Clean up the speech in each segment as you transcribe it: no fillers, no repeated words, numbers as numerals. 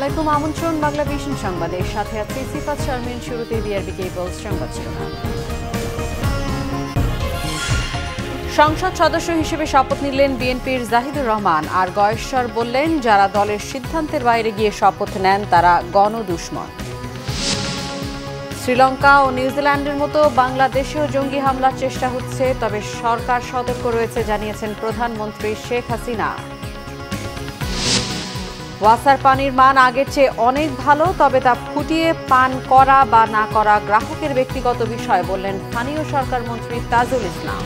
আলাইকুম, আমন্ত্রণ বাংলা ভিশন সংবাদের সাথে আছি সিফাত শারমিন। শুরুতে বিআরবি কেবল সংবাদ শিরোনাম। সংসদ সদস্য হিসেবে শপথ নিলেন বিএনপির জাহিদুর রহমান। আর গয়েশ্বর বললেন, যারা দলের সিদ্ধান্তের বাইরে গিয়ে শপথ নেন তারা গণদুশমন। শ্রীলঙ্কা ও নিউজিল্যান্ডের মতো বাংলাদেশেও জঙ্গি হামলার চেষ্টা হচ্ছে, তবে সরকার সতর্ক রয়েছে জানিয়েছেন প্রধানমন্ত্রী শেখ হাসিনা। ওয়াসার পানির মান আগের চেয়ে অনেক ভালো, তবে তা ফুটিয়ে পান করা বা না করা গ্রাহকের ব্যক্তিগত বিষয় বললেন স্থানীয় সরকার মন্ত্রী তাজুল ইসলাম।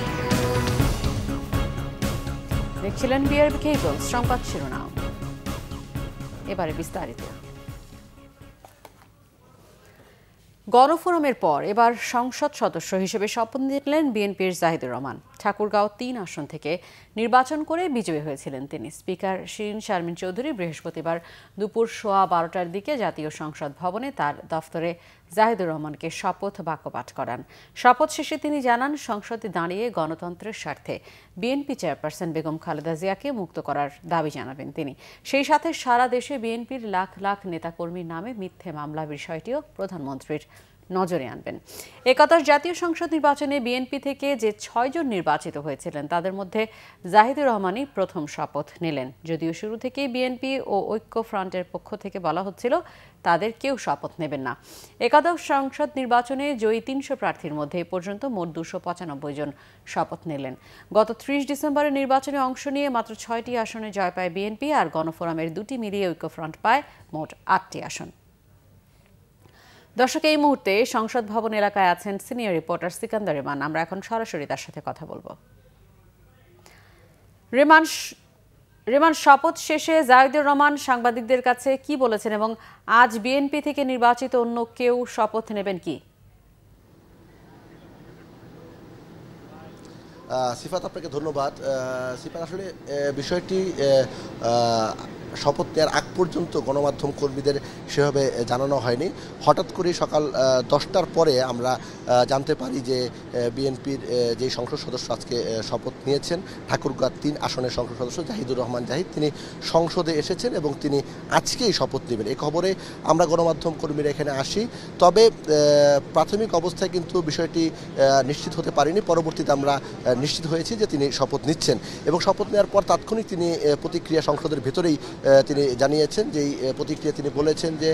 দেখছিলেন বিআরবি কেবল সংবাদ শিরোনাম। এবারে বিস্তারিত। গণফোরামের পর এবার সংসদ সদস্য হিসেবে শপথ নিলেন বিএনপির জাহিদুর রহমান। ঠাকুরগাঁও ৩ আসন থেকে নির্বাচন করে বিজয়ী হয়েছিলেন তিনি। স্পিকার শিরিন শারমিন চৌধুরী বৃহস্পতিবার দুপুর 12:15টার দিকে জাতীয় সংসদ ভবনে তার দফতরে জাহিদুর রহমানকে শপথ বাক্য পাঠ করান। শপথ শেষে তিনি জানান, সংসদে দাঁড়িয়ে গণতন্ত্রের স্বার্থে বিএনপি চেয়ারপারসন বেগম খালেদা জিয়াকে মুক্ত করার দাবি জানাবেন তিনি। সেই সাথে সারা দেশে বিএনপির লাখ লাখ নেতাকর্মীর নামে মিথ্যে মামলা বিষয়টিও প্রধানমন্ত্রীর নজরে আনবেন। একাদশ জাতীয় সংসদ নির্বাচনে বিএনপি থেকে যে 6 জন নির্বাচিত হয়েছিলেন তাদের মধ্যে জাহিদুর রহমানই প্রথম শপথ নিলেন। যদিও শুরু থেকেই বিএনপি ও ঐক্য ফ্রন্টের পক্ষ থেকে বলা হচ্ছিল তাদের কেউ শপথ নেবেন না। একাদশ সংসদ নির্বাচনে জয়ী 300 প্রার্থীর মধ্যে এ পর্যন্ত মোট 295 জন শপথ নিলেন। গত 30 ডিসেম্বরের নির্বাচনে অংশ নিয়ে মাত্র 6টি আসনে জয় পায় বিএনপি, আর গণফোরামের 2টি মিলিয়ে ঐক্য ফ্রন্ট পায় মোট 8টি আসন। দর্শক, এই মুহূর্তে সংসদ ভবন এলাকায় আছেন সিনিয়র রিপোর্টার সিকান্দার রেমান। আমরা এখন সরাসরি তার সাথে কথা বলবো। রেমান, শপথ শেষে জাহিদুর রহমান সাংবাদিকদের কাছে কি বলেছেন এবং আজ বিএনপি থেকে নির্বাচিত অন্য কেউ শপথ নেবেন কি? সিফাত, আপনাকে ধন্যবাদ। সিফাত, আসলে বিষয়টি শপথ নেওয়ার আগ পর্যন্ত গণমাধ্যম কর্মীদের সেভাবে জানানো হয়নি। হঠাৎ করে সকাল 10টার পরে আমরা জানতে পারি যে বিএনপির যে সংসদ সদস্য আজকে শপথ নিয়েছেন, ঠাকুরগাঁও 3 আসনের সংসদ সদস্য জাহিদুর রহমান জাহিদ, তিনি সংসদে এসেছেন এবং তিনি আজকেই শপথ নেবেন। এই খবরে আমরা গণমাধ্যম কর্মীরা এখানে আসি। তবে প্রাথমিক অবস্থায় কিন্তু বিষয়টি নিশ্চিত হতে পারিনি। পরবর্তীতে আমরা নিশ্চিত হয়েছি যে তিনি শপথ নিচ্ছেন এবং শপথ নেওয়ার পর তাৎক্ষণিক তিনি প্রতিক্রিয়া সংসদের ভেতরেই তিনি জানিয়েছেন। যেই প্রতিক্রিয়া তিনি বলেছেন যে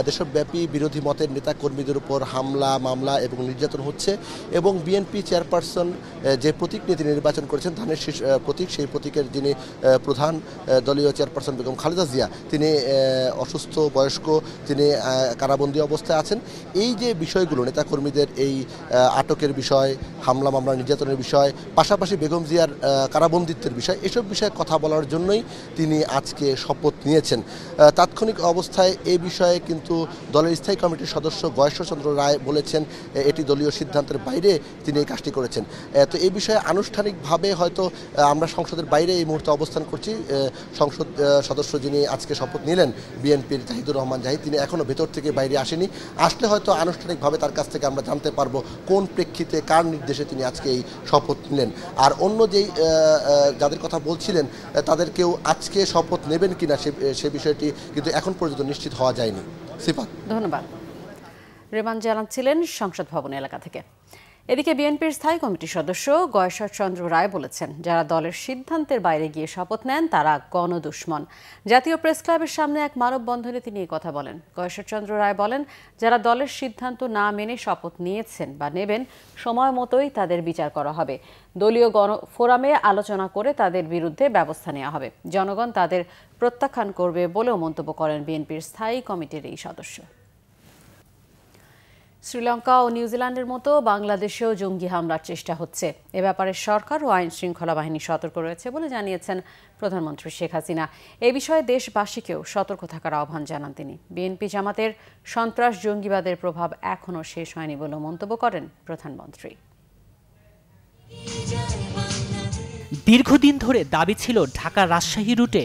দেশব্যাপী বিরোধী মতের নেতা কর্মীদের উপর হামলা মামলা এবং নির্যাতন হচ্ছে এবং বিএনপি চেয়ারপারসন যে প্রতীক নিয়ে তিনি নির্বাচন করেছেন, ধানের শীষ প্রতীক, সেই প্রতীকের যিনি প্রধান দলীয় চেয়ারপারসন বেগম খালেদা জিয়া, তিনি অসুস্থ বয়স্ক, তিনি কারাবন্দী অবস্থায় আছেন। এই যে বিষয়গুলো, নেতাকর্মীদের এই আটকের বিষয়, হামলা মামলা নির্যাতনের বিষয়, পাশাপাশি বেগম জিয়ার কারাবন্দিত্বের বিষয়, এসব বিষয়ে কথা বলার জন্যই তিনি আজকে শপথ নিয়েছেন। তাৎক্ষণিক অবস্থায় এই বিষয়ে কিন্তু দলের স্থায়ী কমিটির সদস্য গয়েশ্বর রায় বলেছেন এটি দলীয় সিদ্ধান্তের বাইরে তিনি এই কাজটি করেছেন। তো এই বিষয়ে আনুষ্ঠানিকভাবে হয়তো আমরা সংসদের বাইরে এই মুহূর্তে অবস্থান করছি। সংসদ সদস্য যিনি আজকে শপথ নিলেন বিএনপির জাহিদুর রহমান জাহিদ, তিনি এখনও ভেতর থেকে বাইরে আসেনি। আসলে হয়তো আনুষ্ঠানিকভাবে তার কাছ থেকে আমরা জানতে পারবো কোন প্রেক্ষিতে কার নির্দেশে তিনি আজকে এই শপথ নিলেন। আর অন্য যেই যাদের কথা বলছিলেন তাদের কেউ আজকে শপথ নেবেন কিনা সে বিষয়টি কিন্তু এখন পর্যন্ত নিশ্চিত হওয়া যায়নি। সিফাত, ধন্যবাদ। রেমান জানাচ্ছিলেন সংসদ ভবন এলাকা থেকে। এদিকে বিএনপির স্থায়ী কমিটির সদস্য গয়েশ্বর চন্দ্র রায় বলেছেন, যারা দলের সিদ্ধান্তের বাইরে গিয়ে শপথ নেন তারা গণদুশমন। জাতীয় প্রেস ক্লাবের সামনে এক মানববন্ধনে তিনি এই কথা বলেন। গয়েশ্বর চন্দ্র রায় বলেন, যারা দলের সিদ্ধান্ত না মেনে শপথ নিয়েছেন বা নেবেন, সময় মতোই তাদের বিচার করা হবে। দলীয় গণফোরামে আলোচনা করে তাদের বিরুদ্ধে ব্যবস্থা নেওয়া হবে। জনগণ তাদের প্রত্যাখ্যান করবে বলেও মন্তব্য করেন বিএনপির স্থায়ী কমিটির এই সদস্য। শ্রীলঙ্কা ও নিউজিল্যান্ডের মতো বাংলাদেশেও জঙ্গি হামলার চেষ্টা হচ্ছে। এ ব্যাপারে সরকার ও আইন শৃঙ্খলা বাহিনী সতর্ক রয়েছে বলে জানিয়েছেন প্রধানমন্ত্রী শেখ হাসিনা। এ বিষয়ে দেশবাসীকেও সতর্ক থাকার আহ্বান জানান তিনি। বিএনপি জামাতের সন্ত্রাস জঙ্গিবাদের প্রভাব এখনও শেষ হয়নি বলেও মন্তব্য করেন প্রধানমন্ত্রী। দীর্ঘদিন ধরে দাবি ছিল ঢাকা রাজশাহী রুটে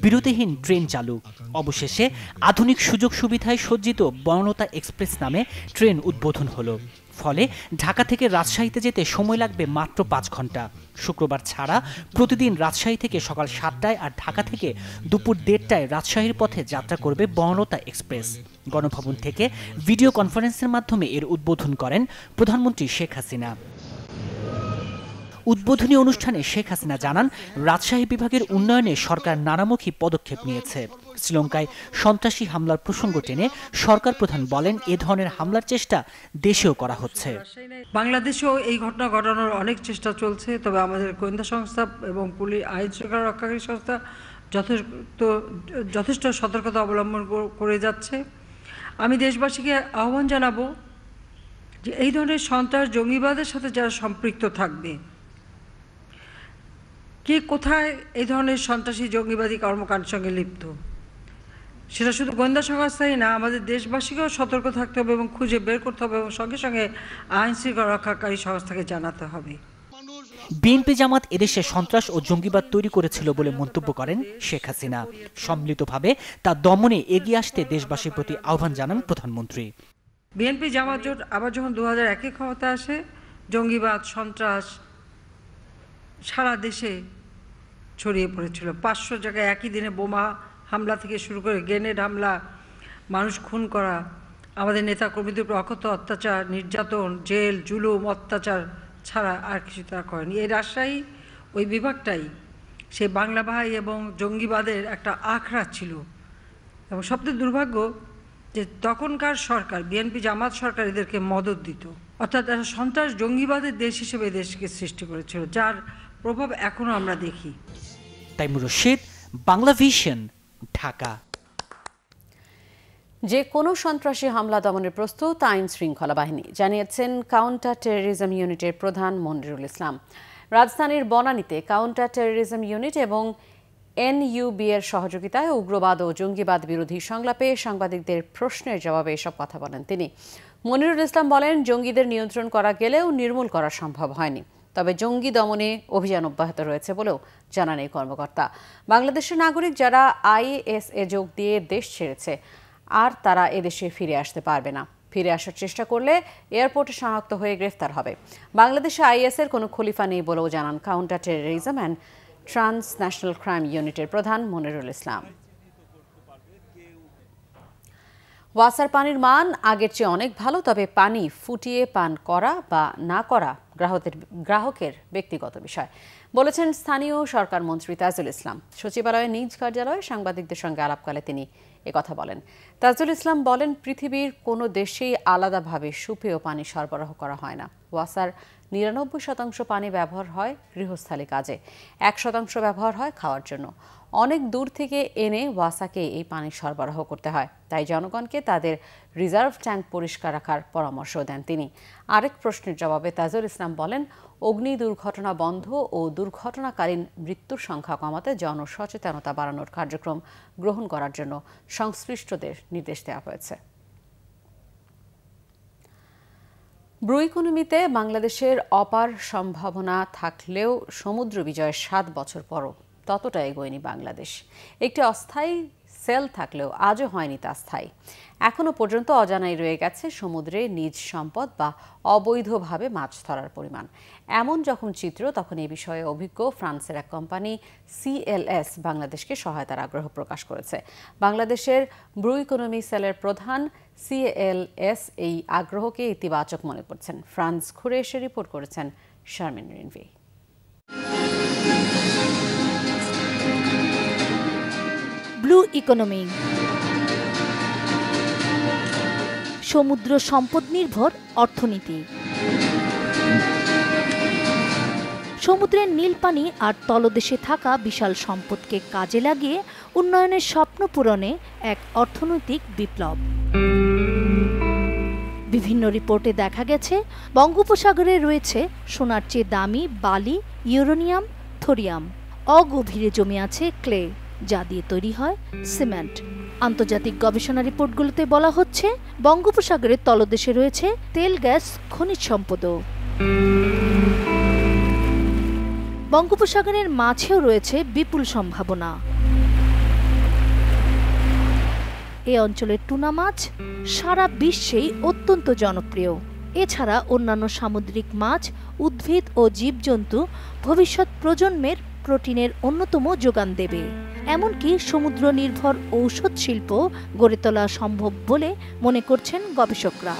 বিরতিহীন ট্রেন চালু। অবশেষে আধুনিক সুযোগ সুবিধায় সজ্জিত বর্ণতা এক্সপ্রেস নামে ট্রেন উদ্বোধন হলো। ফলে ঢাকা থেকে রাজশাহীতে যেতে সময় লাগবে মাত্র 5 ঘন্টা। শুক্রবার ছাড়া প্রতিদিন রাজশাহী থেকে সকাল 7টায় আর ঢাকা থেকে দুপুর 1:30টায় রাজশাহীর পথে যাত্রা করবে বনলতা এক্সপ্রেস। গণভবন থেকে ভিডিও কনফারেন্সের মাধ্যমে এর উদ্বোধন করেন প্রধানমন্ত্রী শেখ হাসিনা। উদ্বোধনী অনুষ্ঠানে শেখ হাসিনা জানান, রাজশাহী বিভাগের উন্নয়নে সরকার নানামুখী পদক্ষেপ নিয়েছে। শ্রীলঙ্কায় সন্ত্রাসী হামলার প্রসঙ্গ টেনে সরকার প্রধান বলেন, এ ধরনের হামলার চেষ্টা দেশেও করা হচ্ছে। বাংলাদেশেও এই ঘটনা ঘটানোর অনেক চেষ্টা চলছে, তবে আমাদের গোয়েন্দা সংস্থা এবং পুলিশ আইন শৃঙ্খলা রক্ষাকারী সংস্থা যথেষ্ট সতর্কতা অবলম্বন করে যাচ্ছে। আমি দেশবাসীকে আহ্বান জানাবো যে এই ধরনের সন্ত্রাস জঙ্গিবাদের সাথে যারা সম্পৃক্ত থাকবে, কে কোথায় এই ধরনের সন্ত্রাসী জঙ্গিবাদী কর্মকাণ্ডের সঙ্গে লিপ্ত, সেটা শুধু গোয়েন্দা সংস্থাই না, আমাদের দেশবাসীকেও সতর্ক থাকতে হবে এবং খুঁজে বের করতে হবে এবং সঙ্গে সঙ্গে আইন শৃঙ্খলা রক্ষাকারী সংস্থাকে জানাতে হবে। বিএনপি জামাত এদেশে সন্ত্রাস ও জঙ্গিবাদ তৈরি করেছিল বলে মন্তব্য করেন শেখ হাসিনা। সম্মিলিতভাবে তা দমনে এগিয়ে আসতে দেশবাসীর প্রতি আহ্বান জানান প্রধানমন্ত্রী। বিএনপি জামাত জোট আবার যখন 2001-এ ক্ষমতা আসে, জঙ্গিবাদ সন্ত্রাস সারা দেশে ছড়িয়ে পড়েছিল। 500 জায়গায় একই দিনে বোমা হামলা থেকে শুরু করে গ্রেনেড হামলা, মানুষ খুন করা, আমাদের নেতাকর্মীদের উপর অকথ্য অত্যাচার, নির্যাতন, জেল, জুলুম, অত্যাচার ছাড়া আর কিছু তারা করেনি। এই রাজশাহী ওই বিভাগটাই সে বাংলা ভাই এবং জঙ্গিবাদের একটা আখড়া ছিল। এবং সবচেয়ে দুর্ভাগ্য যে তখনকার সরকার, বিএনপি জামাত সরকার এদেরকে মদত দিত, অর্থাৎ তারা সন্ত্রাস জঙ্গিবাদের দেশ হিসেবে দেশকে সৃষ্টি করেছিল, যার প্রভাব এখনও আমরা দেখি। তাইমুর রশিদ, বাংলা ভিশন, ঢাকা। যে কোনো সন্ত্রাসী হামলা দমনের প্রস্তুত আইন শৃঙ্খলা বাহিনী, জানিয়েছেন কাউন্টার টেররিজম ইউনিটের প্রধান মনিরুল ইসলাম। রাজধানীর বনানীতে কাউন্টার টেররিজম ইউনিট এবং এনইউবি এর সহযোগিতায় উগ্রবাদ ও জঙ্গিবাদ বিরোধী সংলাপে সাংবাদিকদের প্রশ্নের জবাবে এসব কথা বলেন তিনি। মনিরুল ইসলাম বলেন, জঙ্গিদের নিয়ন্ত্রণ করা গেলেও নির্মূল করা সম্ভব হয়নি, তবে জঙ্গি দমনে অভিযান অব্যাহত রয়েছে বলেও জানান এই কর্মকর্তা। বাংলাদেশের নাগরিক যারা আইএসএ যোগ দিয়ে দেশ ছেড়েছে আর তারা এদেশে ফিরে আসতে পারবে না। ফিরে আসার চেষ্টা করলে এয়ারপোর্টে শনাক্ত হয়ে গ্রেফতার হবে। বাংলাদেশে আইএসের কোনো খলিফা নেই বলেও জানান counter terrorism and transnational crime ইউনিটের প্রধান মনিরুল ইসলাম। ওয়াসার পানির মান আগের চেয়ে অনেক ভালো, তবে পানি ফুটিয়ে পান করা বা না করা গ্রাহকের ব্যক্তিগত বিষয়, বলেছেন স্থানীয় সরকার মন্ত্রী তাজুল ইসলাম। সচিবালয়ের নিজ কার্যালয়ে সাংবাদিকদের সঙ্গে আলাপকালে তিনি একথা বলেন। তাজুল ইসলাম বলেন, পৃথিবীর কোনো দেশেই আলাদাভাবে সুপেয় পানি সরবরাহ করা হয় না। ওয়াসার 99% পানি ব্যবহার হয় গৃহস্থালী কাজে, 1% ব্যবহার হয় খাওয়ার জন্য। অনেক দূর থেকে এনে ওয়াসাকে এই পানি সরবরাহ করতে হয়, তাই জনগণকে তাদের রিজার্ভ ট্যাঙ্ক পরিষ্কার রাখার পরামর্শ দেন তিনি। আরেক প্রশ্নের জবাবে তাজুল ইসলাম বলেন, অগ্নি দুর্ঘটনা বন্ধ ও দুর্ঘটনাকালীন মৃত্যুর সংখ্যা কমাতে জনসচেতনতা বাড়ানোর কার্যক্রম গ্রহণ করার জন্য সংশ্লিষ্টদের নির্দেশ দেওয়া হয়েছে। ব্রু ইকোনমিতে বাংলাদেশের অপার সম্ভাবনা থাকলেও সমুদ্র বিজয়ের 7 বছর পরও ততটা এগোয়নি বাংলাদেশ। একটি অস্থায়ী সেল থাকলেও আজও হয়নি তা স্থায়ী। এখনও পর্যন্ত অজানাই রয়ে গেছে সমুদ্রে নিজ সম্পদ বা অবৈধভাবে মাছ ধরার পরিমাণ। এমন যখন চিত্র, তখন এই বিষয়ে অভিজ্ঞ ফ্রান্সের এক কোম্পানি সিএলএস বাংলাদেশকে সহায়তার আগ্রহ প্রকাশ করেছে। বাংলাদেশের ব্রু ইকোনমি সেলের প্রধান সিএলএস এই আগ্রহকে ইতিবাচক মনে করছেন। ফ্রান্স ঘুরে এসে রিপোর্ট করেছেন শারমিন রিনভি। ব্লু ইকোনমি সমুদ্র সম্পদ নির্ভর অর্থনীতি। সমুদ্রের নীল পানি আর তলদেশে থাকা বিশাল সম্পদকে কাজে লাগিয়ে উন্নয়নের স্বপ্ন পূরণে এক অর্থনৈতিক বিপ্লব। বিভিন্ন রিপোর্টে দেখা গেছে, বঙ্গোপসাগরে রয়েছে সোনার চেয়ে দামি বালি, ইউরেনিয়াম, থোরিয়াম। অগভীরে জমে আছে ক্লে, যা দিয়ে তৈরি হয় সিমেন্ট। আন্তর্জাতিক গবেষণা রিপোর্টগুলোতে বলা হচ্ছে, বঙ্গোপসাগরের তলদেশে রয়েছে তেল, গ্যাস, খনিজ সম্পদও। বঙ্গোপসাগরের মাঝেও রয়েছে বিপুল সম্ভাবনা। এ অঞ্চলের টুনা মাছ সারা বিশ্বেই অত্যন্ত জনপ্রিয়। এছাড়া অন্যান্য সামুদ্রিক মাছ, উদ্ভিদ ও জীবজন্তু ভবিষ্যৎ প্রজন্মের প্রোটিনের অন্যতম যোগান দেবে। এমনকি সমুদ্র নির্ভর ঔষধ শিল্প গড়ে তোলা সম্ভব বলে মনে করছেন গবেষকরা।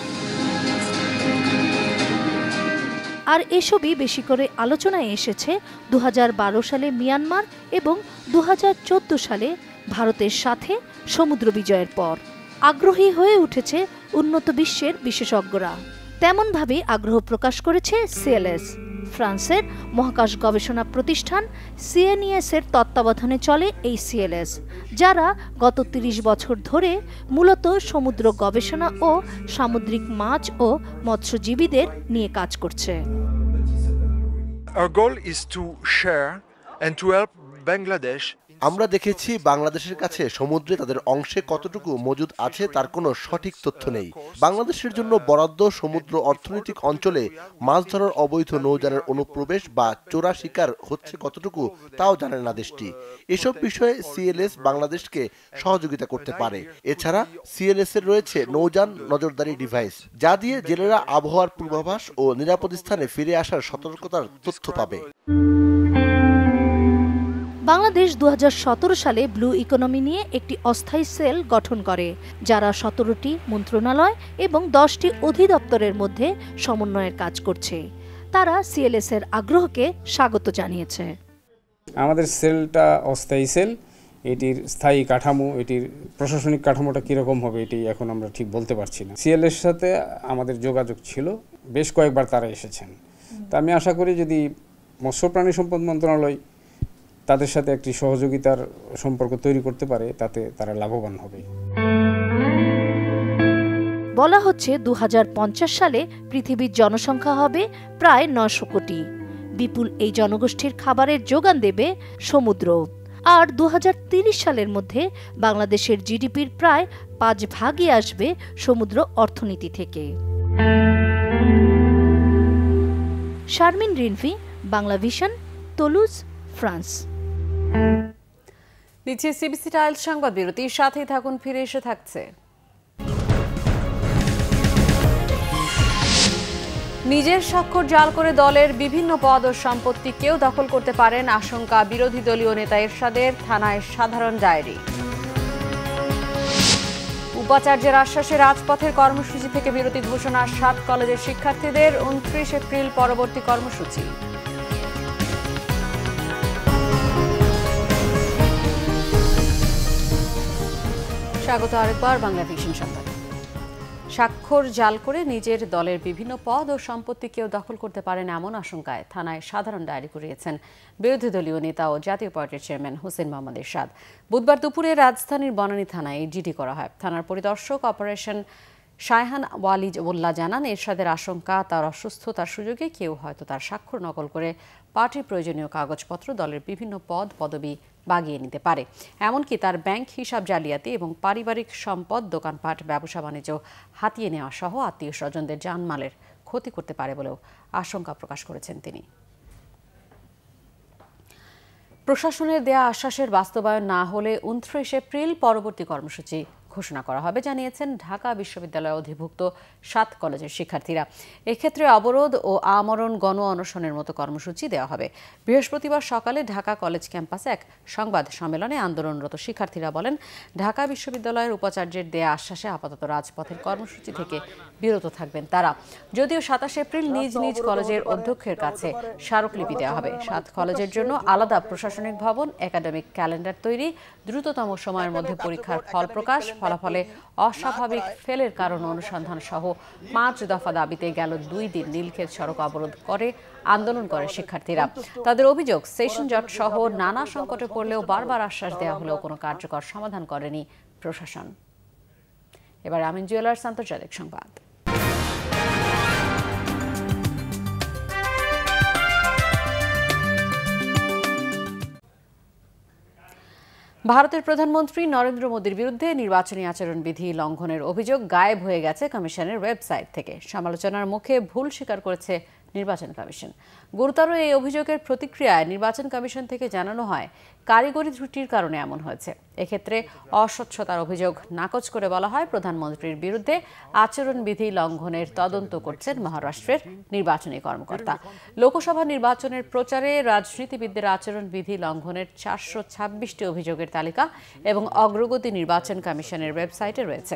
আর এসবই বেশি করে আলোচনায় এসেছে 2012 সালে মিয়ানমার এবং 2014 সালে ভারতের সাথে সমুদ্র বিজয়ের পর। আগ্রহী হয়ে উঠেছে উন্নত বিশ্বের বিশেষজ্ঞরা। তেমনভাবে আগ্রহ প্রকাশ করেছে সিএলএস। ফ্রান্সের মহাকাশ গবেষণা প্রতিষ্ঠান সিএনইএস এর তত্ত্বাবধানে চলে এই সিএলএস, যারা গত 30 বছর ধরে মূলত সমুদ্র গবেষণা ও সামুদ্রিক মাছ ও মৎস্যজীবীদের নিয়ে কাজ করছে। Our goal is to share and to help Bangladesh. আমরা দেখেছি বাংলাদেশের কাছে সমুদ্রে তাদের অংশে কতটুকু মজুদ আছে তার কোনো সঠিক তথ্য নেই। বাংলাদেশের জন্য বরাদ্দ সমুদ্র অর্থনৈতিক অঞ্চলে মাছ ধরার অবৈধ নৌযানের অনুপ্রবেশ বা চোরা শিকার হচ্ছে কতটুকু তাও জানে না দেশটি। এসব বিষয়ে সিএলএস বাংলাদেশকে সহযোগিতা করতে পারে। এছাড়া সিএলএস এর রয়েছে নৌযান নজরদারি ডিভাইস, যা দিয়ে জেলেরা আবহাওয়ার পূর্বাভাস ও নিরাপদ স্থানে ফিরে আসার সতর্কতার তথ্য পাবে। বাংলাদেশ 2017 সালে ব্লু ইকোনমি নিয়ে একটি অস্থায়ী সেল গঠন করে, যারা 17টি মন্ত্রণালয় এবং 10টি অধিদপ্তরের মধ্যে সমন্বয়ের কাজ করছে। তারা সিএলএস এর আগ্রহকে স্বাগত জানিয়েছে। আমাদের সেলটা অস্থায়ী সেল, এটির স্থায়ী কাঠামো, এটির প্রশাসনিক কাঠামোটা কীরকম হবে এটি এখন আমরা ঠিক বলতে পারছি না। সিএলএস সাথে আমাদের যোগাযোগ ছিল, বেশ কয়েকবার তারা এসেছেন। তা আমি আশা করি যদি মৎস্য প্রাণী সম্পদ মন্ত্রণালয় তাদের সাথে একটি সহযোগিতার সম্পর্ক তৈরি করতে পারে, তাতে তারা লাভবান হবে। বলা হচ্ছে 2050 সালে পৃথিবীর জনসংখ্যা হবে প্রায় 900 কোটি। বিপুল এই জনগোষ্ঠীর খাবারের যোগান দেবে সমুদ্র। আর 2030 সালের মধ্যে বাংলাদেশের জিডিপির প্রায় 5 ভাগই আসবে সমুদ্র অর্থনীতি থেকে। Sharmin Rinvi, Bangla vision, Toulouse, France. নিচে সিবিসি টাইলস সংবাদ বিরতির সাথেই থাকুন, ফিরে এসে থাকছে। নিজের স্বাক্ষর জাল করে দলের বিভিন্ন পদ ও সম্পত্তি কেউ দখল করতে পারেন আশঙ্কা বিরোধী দলীয় নেতা এরশাদের, থানায় সাধারণ ডায়েরি। উপাচার্যের আশ্বাসে রাজপথের কর্মসূচি থেকে বিরতি ঘোষণা 7 কলেজের শিক্ষার্থীদের, 29 এপ্রিল পরবর্তী কর্মসূচি। স্বাগত আরেকবার বাংলা ভিশন সংবাদ। স্বাক্ষর জাল করে নিজের দলের বিভিন্ন পদ ও সম্পত্তি কেউ দখল করতে পারেন এমন আশঙ্কায় থানায় সাধারণ ডায়েরি করিয়েছেন বিরোধী দলীয় নেতা ও জাতীয় পার্টির চেয়ারম্যান হোসেন মোহাম্মদ এরশাদ। বুধবার দুপুরে রাজধানীর বনানী থানায় জিডি করা হয়। থানার পরিদর্শক অপারেশন শায়হান ওয়ালিউল্লাহ জানান, এরশাদের আশঙ্কা তার অসুস্থতার সুযোগে কেউ হয়তো তার স্বাক্ষর নকল করে পার্টির প্রয়োজনীয় কাগজপত্র, দলের বিভিন্ন পদ পদবি বাগিয়ে নিতে পারে। এমনকি তার ব্যাংক হিসাব জালিয়াতি এবং পারিবারিক সম্পদ, দোকানপাট, ব্যবসা বাণিজ্য হাতিয়ে নেওয়া সহ আত্মীয় স্বজনদের জানমালের ক্ষতি করতে পারে বলেও আশঙ্কা প্রকাশ করেছেন তিনি। প্রশাসনের দেয়া আশ্বাসের বাস্তবায়ন না হলে 29 এপ্রিল পরবর্তী কর্মসূচি ঘোষণা করা হবে জানিয়েছেন ঢাকা বিশ্ববিদ্যালয় অধিভুক্ত 7 কলেজের শিক্ষার্থীরা। এক্ষেত্রে অবরোধ ও আমরণ, গণ অনশনের মতো কর্মসূচি দেওয়া হবে। বৃহস্পতিবার সকালে ঢাকা কলেজ ক্যাম্পাসে এক সংবাদ সম্মেলনে আন্দোলনরত শিক্ষার্থীরা বলেন, ঢাকা বিশ্ববিদ্যালয়ের উপাচার্যের দেয়া আশ্বাসে আপাতত রাজপথের কর্মসূচি থেকে বিরত থাকবেন তারা। যদিও 27 এপ্রিল নিজ নিজ কলেজের অধ্যক্ষের কাছে স্মারকলিপি দেওয়া হবে। 7 কলেজের জন্য আলাদা প্রশাসনিক ভবন, একাডেমিক ক্যালেন্ডার তৈরি, দ্রুততম সময়ের মধ্যে পরীক্ষার ফল প্রকাশ, ফলাফলে অস্বাভাবিক ফেলের কারণ অনুসন্ধান সহ 5 দফা দাবিতে গেল 2 দিন নীলক্ষেত সড়ক অবরোধ করে আন্দোলন করে শিক্ষার্থীরা। তাদের অভিযোগ, সেশন জট সহ নানা সংকটে পড়লেও বারবার আশ্বাস দেওয়া হলেও কোনো কার্যকর সমাধান করেনি প্রশাসন। এবার আমিন জুয়েলার্স আন্তর্জাতিক সংবাদ। ভারতের প্রধানমন্ত্রী নরেন্দ্র মোদীর বিরুদ্ধে নির্বাচনী আচরণবিধি লঙ্ঘনের অভিযোগ গায়েব হয়ে গেছে কমিশনের ওয়েবসাইট থেকে। সমালোচনার মুখে ভুল স্বীকার করেছে নির্বাচন কমিশন। গুরুতর এই অভিযোগের প্রতিক্রিয়ায় নির্বাচন কমিশন থেকে জানানো হয়, কারিগরি ত্রুটির কারণে এমন হয়েছে। এক্ষেত্রে অস্বচ্ছতার অভিযোগ নাকচ করে বলা হয়, প্রধানমন্ত্রীর বিরুদ্ধে আচরণবিধি লঙ্ঘনের তদন্ত করছেন মহারাষ্ট্রের নির্বাচনী কর্মকর্তা। লোকসভা নির্বাচনের প্রচারে রাজনীতিবিদদের আচরণবিধি লঙ্ঘনের 426টি অভিযোগের তালিকা এবং অগ্রগতি নির্বাচন কমিশনের ওয়েবসাইটে রয়েছে।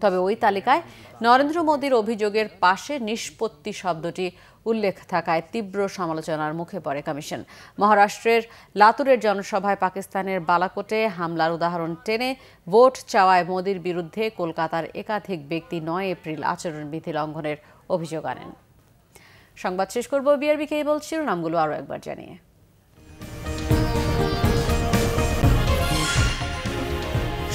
তবে ওই তালিকায় নরেন্দ্র মোদীর অভিযোগের পাশে নিষ্পত্তি শব্দটি উল্লেখ থাকায় তীব্র সমালোচনার মুখে পড়ে কমিশন। মহারাষ্ট্রের লাতুরের জনসভায় পাকিস্তানের বালাকোটে হামলার উদাহরণ টেনে ভোট চাওয়ায় মোদীর বিরুদ্ধে কলকাতার একাধিক ব্যক্তি 9 এপ্রিল আচরণবিধি লঙ্ঘনের অভিযোগ আনেন। সংবাদ শেষ করব বিআরবি কেবল শিরোনামগুলো আরও একবার জানিয়ে।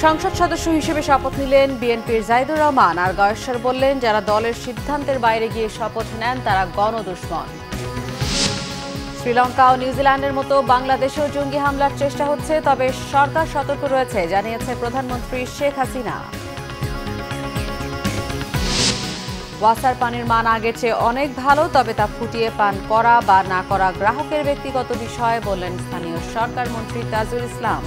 সংসদ সদস্য হিসেবে শপথ নিলেন বিএনপির জাহিদুর রহমান। আর গয়েশ্বর বললেন, যারা দলের সিদ্ধান্তের বাইরে গিয়ে শপথ নেন তারা গণদুশমন। শ্রীলঙ্কা ও নিউজিল্যান্ডের মতো বাংলাদেশেও জঙ্গি হামলার চেষ্টা হচ্ছে, তবে সরকার সতর্ক রয়েছে, জানিয়েছে প্রধানমন্ত্রী শেখ হাসিনা। ওয়াসার পানির মান আগের চেয়ে অনেক ভালো, তবে তা ফুটিয়ে পান করা বা না করা গ্রাহকের ব্যক্তিগত বিষয়, বললেন স্থানীয় সরকার মন্ত্রী তাজুল ইসলাম।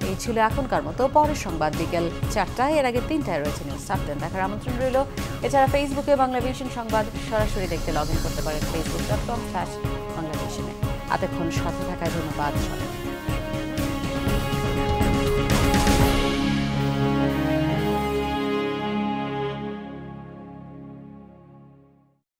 এই ছিল এখনকার মতো। পরের সংবাদ বিকেল 4টায়, এর আগে 3টায় রয়েছে নিউজ সাবটেন। দেখার আমন্ত্রণ রইল। এছাড়া ফেসবুকে বাংলাভিশন সংবাদ সরাসরি দেখতে লগ ইন করতে পারেন facebook.com/বাংলাভিশনে। এতক্ষণ সাথে থাকার ধন্যবাদ।